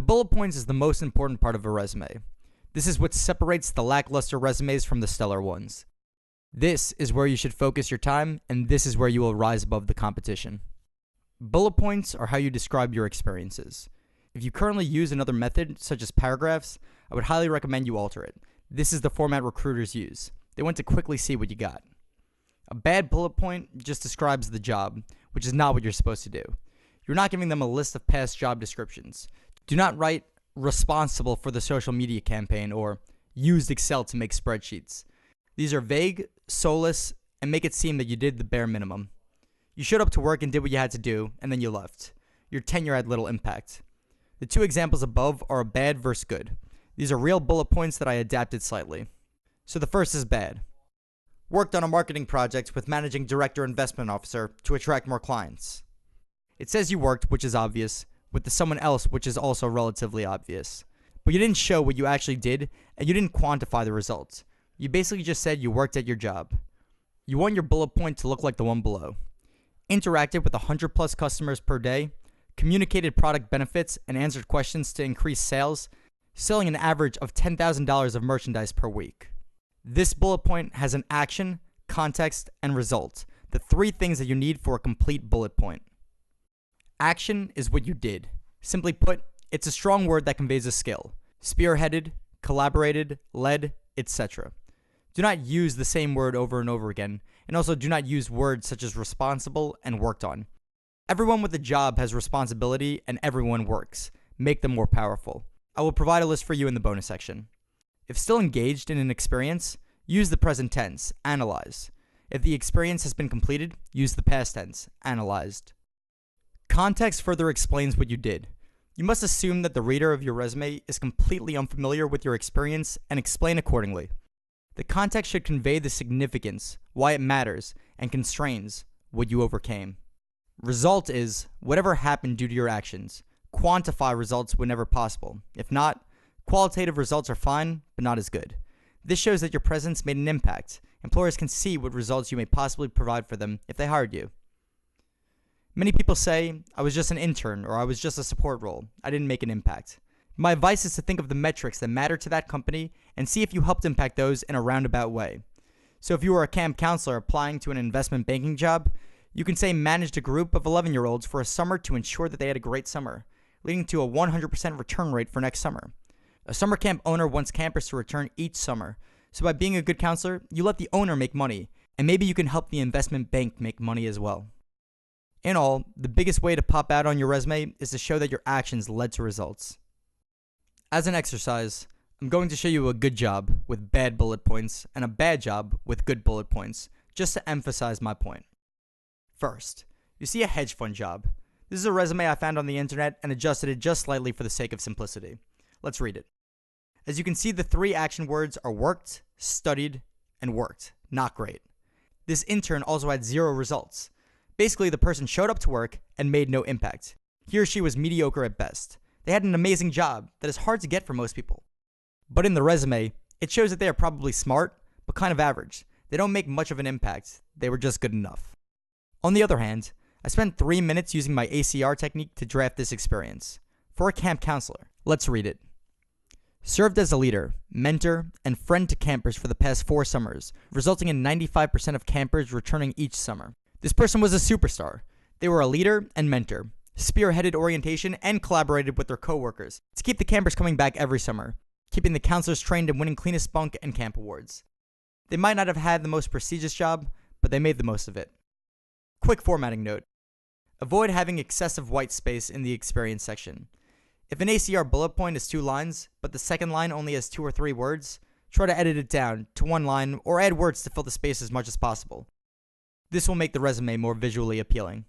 bullet points is the most important part of a resume. This is what separates the lackluster resumes from the stellar ones. This is where you should focus your time, and this is where you will rise above the competition. Bullet points are how you describe your experiences. If you currently use another method, such as paragraphs, I would highly recommend you alter it. This is the format recruiters use. They want to quickly see what you got. A bad bullet point just describes the job, which is not what you're supposed to do. You're not giving them a list of past job descriptions. Do not write responsible for the social media campaign or used Excel to make spreadsheets. These are vague, soulless, and make it seem that you did the bare minimum. You showed up to work and did what you had to do, and then you left. Your tenure had little impact. The two examples above are a bad versus good. These are real bullet points that I adapted slightly. So the first is bad. Worked on a marketing project with managing director investment officer to attract more clients. It says you worked, which is obvious, with the someone else, which is also relatively obvious. But you didn't show what you actually did, and you didn't quantify the results. You basically just said you worked at your job. You want your bullet point to look like the one below. Interacted with 100 plus customers per day, communicated product benefits and answered questions to increase sales, selling an average of $10,000 of merchandise per week. This bullet point has an action, context, and result, the three things that you need for a complete bullet point. Action is what you did. Simply put, it's a strong word that conveys a skill. Spearheaded, collaborated, led, etc. Do not use the same word over and over again, and also do not use words such as responsible and worked on. Everyone with a job has responsibility and everyone works. Make them more powerful. I will provide a list for you in the bonus section. If still engaged in an experience, use the present tense, analyze. If the experience has been completed, use the past tense, analyzed. Context further explains what you did. You must assume that the reader of your resume is completely unfamiliar with your experience and explain accordingly. The context should convey the significance, why it matters, and constrains what you overcame. Result is whatever happened due to your actions. Quantify results whenever possible. If not, qualitative results are fine, but not as good. This shows that your presence made an impact. Employers can see what results you may possibly provide for them if they hired you. Many people say, I was just an intern or I was just a support role. I didn't make an impact. My advice is to think of the metrics that matter to that company and see if you helped impact those in a roundabout way. So if you were a camp counselor applying to an investment banking job, you can say managed a group of 11-year-olds for a summer to ensure that they had a great summer, leading to a 100% return rate for next summer. A summer camp owner wants campers to return each summer. So by being a good counselor, you let the owner make money, and maybe you can help the investment bank make money as well. In all, the biggest way to pop out on your resume is to show that your actions led to results. As an exercise, I'm going to show you a good job with bad bullet points and a bad job with good bullet points, just to emphasize my point. First, you see a hedge fund job. This is a resume I found on the internet and adjusted it just slightly for the sake of simplicity. Let's read it. As you can see, the three action words are worked, studied, and worked. Not great. This intern also had 0 results. Basically, the person showed up to work and made no impact. He or she was mediocre at best. They had an amazing job that is hard to get for most people. But in the resume, it shows that they are probably smart, but kind of average. They don't make much of an impact. They were just good enough. On the other hand, I spent 3 minutes using my ACR technique to draft this experience. For a camp counselor, let's read it. Served as a leader, mentor, and friend to campers for the past 4 summers, resulting in 95% of campers returning each summer. This person was a superstar. They were a leader and mentor, spearheaded orientation, and collaborated with their coworkers to keep the campers coming back every summer, keeping the counselors trained and winning cleanest bunk and camp awards. They might not have had the most prestigious job, but they made the most of it. Quick formatting note. Avoid having excessive white space in the experience section. If an ACR bullet point is 2 lines, but the second line only has 2 or 3 words, try to edit it down to 1 line or add words to fill the space as much as possible. This will make the resume more visually appealing.